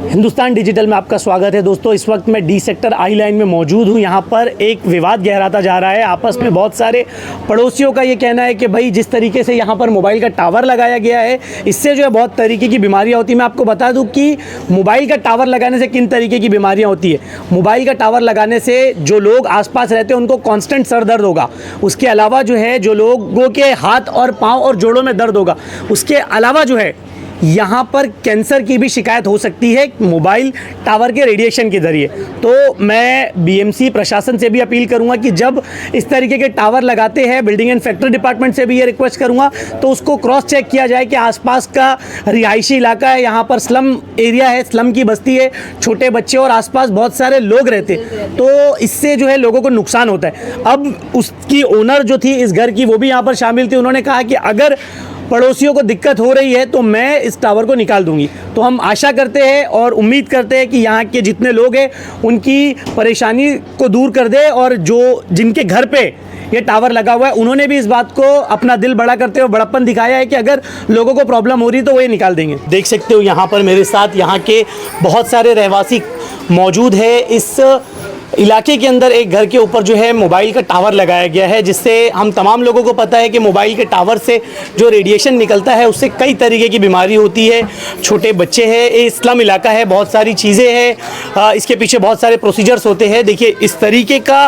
Hindustan digital में आपका स्वागत है दोस्तों। इस वक्त मैं डी सेक्टर आई लाइन में मौजूद हूँ। यहाँ पर एक विवाद गहराता जा रहा है आपस में। बहुत सारे पड़ोसियों का ये कहना है कि भाई जिस तरीके से यहाँ पर मोबाइल का टावर लगाया गया है इससे जो है बहुत तरीके की बीमारियाँ होती हैं। मैं आपको बता दूँ कि मोबाइल का टावर लगाने से किन तरीके की बीमारियाँ होती है। मोबाइल का टावर लगाने से जो लोग आसपास रहते हैं उनको कांस्टेंट सर दर्द होगा। उसके अलावा जो है जो लोगों के हाथ और पाँव और जोड़ों में दर्द होगा। उसके अलावा जो है यहाँ पर कैंसर की भी शिकायत हो सकती है मोबाइल टावर के रेडिएशन के ज़रिए। तो मैं बीएमसी प्रशासन से भी अपील करूँगा कि जब इस तरीके के टावर लगाते हैं, बिल्डिंग एंड फैक्ट्री डिपार्टमेंट से भी ये रिक्वेस्ट करूँगा तो उसको क्रॉस चेक किया जाए कि आसपास का रिहायशी इलाका है, यहाँ पर स्लम एरिया है, स्लम की बस्ती है, छोटे बच्चे और आसपास बहुत सारे लोग रहते, तो इससे जो है लोगों को नुकसान होता है। अब उसकी ओनर जो थी इस घर की वो भी यहाँ पर शामिल थी। उन्होंने कहा कि अगर पड़ोसियों को दिक्कत हो रही है तो मैं इस टावर को निकाल दूंगी। तो हम आशा करते हैं और उम्मीद करते हैं कि यहाँ के जितने लोग हैं उनकी परेशानी को दूर कर दे, और जो जिनके घर पे ये टावर लगा हुआ है उन्होंने भी इस बात को अपना दिल बड़ा करते हुए बड़प्पन दिखाया है कि अगर लोगों को प्रॉब्लम हो रही तो वो ये निकाल देंगे। देख सकते हो यहाँ पर मेरे साथ यहाँ के बहुत सारे रहवासी मौजूद है। इस इलाके के अंदर एक घर के ऊपर जो है मोबाइल का टावर लगाया गया है, जिससे हम तमाम लोगों को पता है कि मोबाइल के टावर से जो रेडिएशन निकलता है उससे कई तरीके की बीमारी होती है। छोटे बच्चे हैं, ये इस्लाम इलाका है, बहुत सारी चीज़ें हैं, इसके पीछे बहुत सारे प्रोसीजर्स होते हैं। देखिए इस तरीके का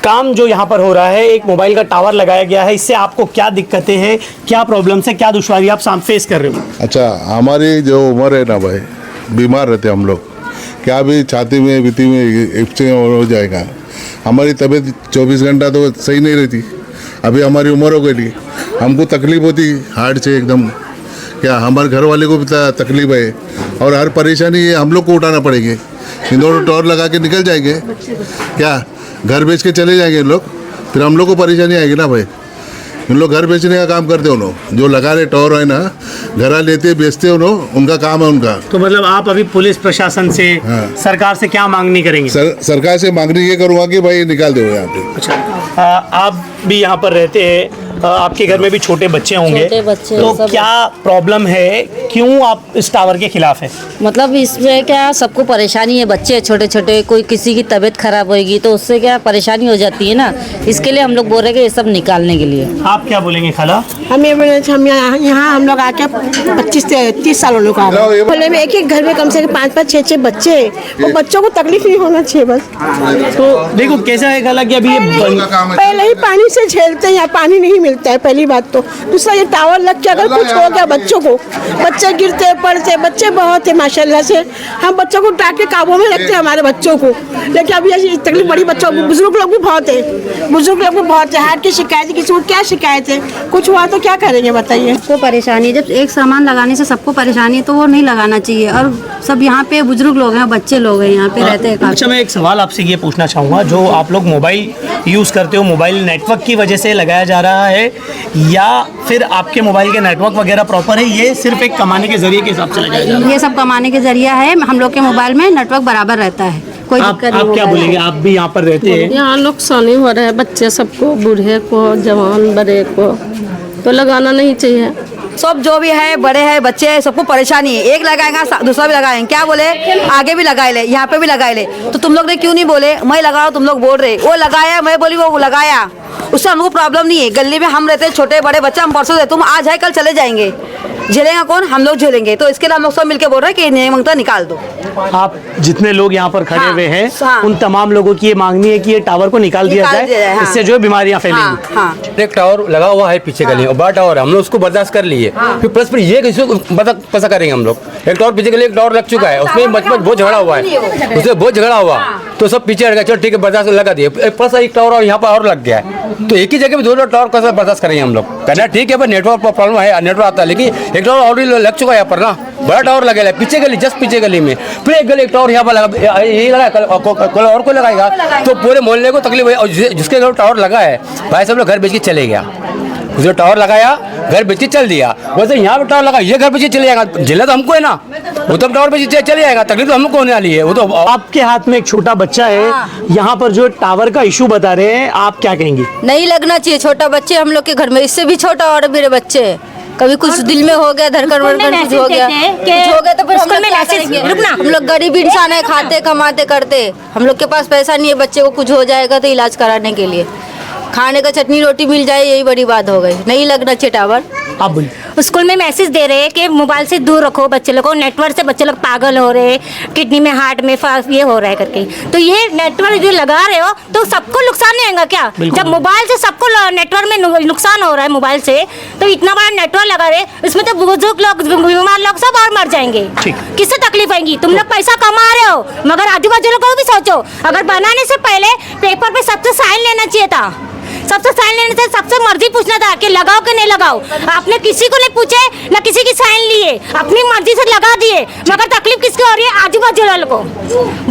काम जो यहाँ पर हो रहा है, एक मोबाइल का टावर लगाया गया है, इससे आपको क्या दिक्कतें हैं, क्या प्रॉब्लम्स है, क्या दुश्वारी आप फेस कर रहे हो? अच्छा, हमारी जो उम्र है ना भाई, बीमार रहते हम लोग, क्या भी छाती में बीती में इप्सिंग हो जाएगा। हमारी तबीयत 24 घंटा तो सही नहीं रहती। अभी हमारी उम्र हो गई, हमको तकलीफ होती हार्ट से एकदम। क्या हमारे घर वाले को भी तकलीफ है और हर परेशानी ये हम लोग को उठाना पड़ेगी। इन दोनों टॉर लगा के निकल जाएंगे, क्या घर बेच के चले जाएंगे लोग, फिर हम लोग को परेशानी आएगी ना भाई। इन लोग घर बेचने का काम करते हो लोग, जो लगा रहे टॉवर है ना, घर लेते बेचते हो लोग, उनका काम है उनका। तो मतलब आप अभी पुलिस प्रशासन से, सरकार से क्या मांगनी करेंगे? सरकार से मांगनी ये करूँगा कि भाई निकाल दो यहाँ पे। अच्छा, आप भी यहाँ पर रहते हैं, आपके घर में भी छोटे बच्चे होंगे, तो क्या प्रॉब्लम है, क्यों आप इस टावर के खिलाफ है? मतलब इसमें क्या सबको परेशानी है, बच्चे छोटे छोटे, कोई किसी की तबीयत खराब होगी तो उससे क्या परेशानी हो जाती है ना, इसके लिए हम लोग बोल रहे हैं कि ये सब निकालने के लिए। आप क्या बोलेंगे खाला? हम यहाँ हम लोग आके 25 से 30 साल लोग आ गए। बोले में एक घर में कम से कम 5-5 6-6 बच्चे, वो बच्चों को तकलीफ नहीं होना चाहिए बस। तो देखो कैसा है खाला कि अभी ये पहले ही पानी से झेलते हैं, यहाँ पानी नहीं मिलता है पहली बात तो। दूसरा ये टावर लग के अगर कुछ हो गया बच्चों को, बच्चे गिरते पड़ते, बच्चे बहुत है माशाल्लाह से। हम बच्चों को उठा के काबू में रखते हैं हमारे बच्चों को, लेकिन अभी ऐसी तकलीफ बड़ी बच्चों को, बुजुर्ग लोग भी बहुत है, बुजुर्ग लोग भी बहुत है। हार्ट की शिकायत है, किसी को क्या शिकायत है, कुछ हुआ तो क्या करेंगे बताइए। सबको परेशानी, जब एक सामान लगाने से सबको परेशानी है तो वो नहीं लगाना चाहिए। और सब यहाँ पे बुजुर्ग लोग हैं, बच्चे लोग हैं, यहाँ पे रहते हैं। अच्छा, मैं एक सवाल आपसे ये पूछना चाहूँगा, जो आप लोग मोबाइल यूज़ करते हो, मोबाइल नेटवर्क की वजह से लगाया जा रहा है या फिर आपके मोबाइल के नेटवर्क वगैरह प्रॉपर है, ये सिर्फ एक कमाने के जरिए के हिसाब से लगाया जा रहा है? ये सब कमाने के जरिया है, हम लोग के मोबाइल में नेटवर्क बराबर रहता है, कोई दिक्कत नहीं। आप क्या बोलेंगे? आप भी यहाँ पर रहते हैं। यहाँ नुकसान हो रहा है बच्चे सबको, बूढ़े को, जवान बड़े को, तो लगाना नहीं चाहिए। सब जो भी है, बड़े हैं बच्चे हैं, सबको परेशानी है। एक लगाएगा दूसरा भी लगाएंगे, क्या बोले आगे भी लगाए ले, यहाँ पे भी लगाए ले। तो तुम लोग ने क्यों नहीं बोले? मैं लगाओ, तुम लोग बोल रहे वो लगाया, मैं बोली वो लगाया, उससे हमको प्रॉब्लम नहीं है। गली में हम रहते हैं, छोटे बड़े बच्चे, हम परसों से, तुम आज है कल चले जाएंगे, झेलेगा कौन? हम लोग झेलेंगे। तो इसके लिए हम लोग सब मिलकर बोल रहे हैं कि नहीं मांगता निकाल दो। आप जितने लोग यहाँ पर खड़े हुए हैं, उन तमाम लोगों की ये मांगनी है कि ये टावर को निकाल दिया जाए, इससे जो है बीमारियां फैलेंगी। एक टावर लगा हुआ है पीछे गली में, बड़ा टावर है, हम लोग उसको बर्दाश्त कर लिए, फिर प्लस फिर ये कैसा करेंगे हम लोग? एक टावर पीछे गली, एक टावर लग चुका है, उसमें बचपन बहुत झगड़ा हुआ है, उसमें बहुत झगड़ा हुआ तो सब पीछे हट गया, चलो ठीक है बर्दाश्त लगा दिए, प्लस एक टावर और यहाँ पर और लग गया है, तो एक ही जगह पे दो टावर कैसे बर्दाश्त करेंगे हम लोग? कहना ठीक है पर नेटवर्क प्रॉब्लम है, नेटवर्क आता है, लेकिन एक टावर ऑलरेडी लग चुका है यहाँ पर ना, बड़ा टावर लगे है पीछे गली, जस्ट पीछे गली में, फिर एक गली एक टावर यहाँ पर लगा, यही लगा, कल और कोई लगाएगा तो पूरे मोहल्ले को तकलीफ है। और जिसके घर टावर लगा है भाई सब लोग घर बेच के चले गया, उसने टावर लगाया घर बेच के चल दिया। वैसे यहाँ पे टावर लगा, ये घर बेच के चले जाएगा, जिला तो हमको है ना, वो तो टावर बेच के चले जाएगा, तकलीफ तो हमको होने वाली है। वो तो आपके हाथ में एक छोटा बच्चा है, यहाँ पर जो टावर का इशू बता रहे हैं, आप क्या कहेंगे? नहीं लगना चाहिए, छोटा बच्चे हम लोग के घर में, इससे भी छोटा और मेरे बच्चे कभी कुछ दिल में हो गया, धड़कन वड़कन कुछ हो गया, कुछ हो गया तो फिर हम लोग क्या करेंगे? हम लोग गरीब इंसान है, खाते कमाते करते, हम लोग के पास पैसा नहीं है, बच्चे को कुछ हो जाएगा तो इलाज कराने के लिए खाने का चटनी रोटी मिल जाए यही बड़ी बात हो गई, नहीं लगना चाहिए टावर। आप बोलिए। स्कूल में मैसेज दे रहे हैं कि मोबाइल से दूर रखो बच्चे लोग को, नेटवर्क से बच्चे लोग पागल हो रहे हैं, किडनी में हार्ट में ये हो रहा है करके। तो ये नेटवर्क जो लगा रहे हो तो सबको नुकसान नहीं होगा क्या? जब मोबाइल से सबको नेटवर्क में नुकसान हो रहा है मोबाइल से, तो इतना बड़ा नेटवर्क लगा रहे, इसमें तो बुजुर्ग लोग, बीमार लोग सब और मर जाएंगे। किससे तकलीफ आएगी? तुम लोग पैसा कमा रहे हो, मगर आजू बाजू लोगों को भी सोचो। अगर बनाने से पहले पेपर पे सबसे साइन लेना चाहिए था, सबसे साइन लेने से सबसे मर्जी पूछना था कि लगाओ कि नहीं लगाओ। आपने किसी को नहीं पूछे, ना किसी की साइन लिए, अपनी मर्जी से लगा दिए, मगर तकलीफ किसको हो रही है? आजू बाजू वालों को,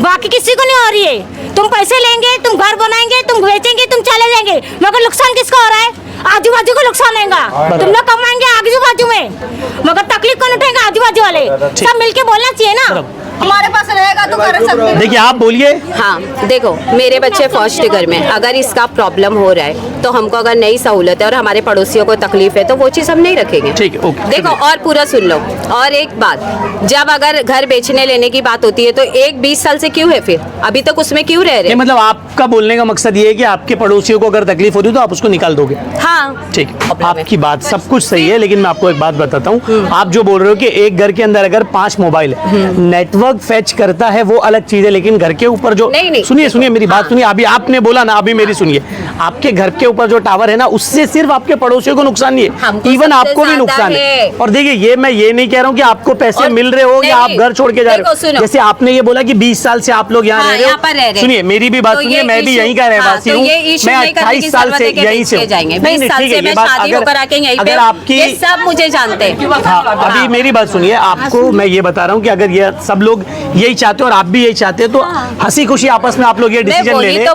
बाकी किसी को नहीं हो रही है। तुम पैसे लेंगे, तुम घर बनाएंगे, तुम बेचेंगे, तुम चले जाएंगे, मगर नुकसान किसको हो रहा है? आजू बाजू को नुकसान होगा। तुम लोग कमाएंगे आजू बाजू में, मगर तकलीफ कौन उठाएंगे? आजू बाजू वाले। सब मिलके बोलना चाहिए ना, हमारे पास रहेगा तो कर सकते हैं। देखिए आप बोलिए। हाँ देखो, मेरे बच्चे फर्स्ट घर में, अगर इसका प्रॉब्लम हो रहा है तो हमको अगर नई सहूलत है और हमारे पड़ोसियों को तकलीफ है तो वो चीज़ हम नहीं रखेंगे। ठीक है, ओके। देखो और पूरा सुन लो। और एक बात, जब अगर घर बेचने लेने की बात होती है तो एक 20 साल से क्यों है, फिर अभी तक उसमें क्यों रह रहे? मतलब आपका बोलने का मकसद ये है कि आपके पड़ोसियों को अगर तकलीफ होती है तो आप उसको निकाल दोगे। हाँ ठीक, आपकी बात सब कुछ सही है, लेकिन मैं आपको एक बात बताता हूँ। आप जो बोल रहे हो कि एक घर के अंदर अगर 5 मोबाइल नेटवर्क फैच करता है वो अलग चीज है, लेकिन घर के ऊपर जो सुनिए मेरी बात सुनिए, अभी आपने बोला ना, अभी मेरी सुनिए। आपके घर के ऊपर जो टावर है ना, उससे सिर्फ आपके पड़ोसियों को नुकसान नहीं है, इवन आपको भी नुकसान है। और देखिए मैं ये नहीं कह रहा हूँ कि आपको पैसे मिल रहे हो या आप घर छोड़ के जा रहे हो। जैसे आपने ये बोला कि 20 साल से आप लोग यहाँ रह रहे हो, सुनिए मेरी भी बात सुनिए, मैं भी यहीं का रहवासी हूँ, मैं 28 साल से यहीं से अगर आपकी सब मुझे जानते हैं। अभी मेरी बात सुनिए, आपको मैं ये बता रहा हूँ कि अगर ये सब लोग यही चाहते हो और आप भी यही चाहते हो तो हंसी खुशी आपस में आप लोग ये डिसीजन ले लें।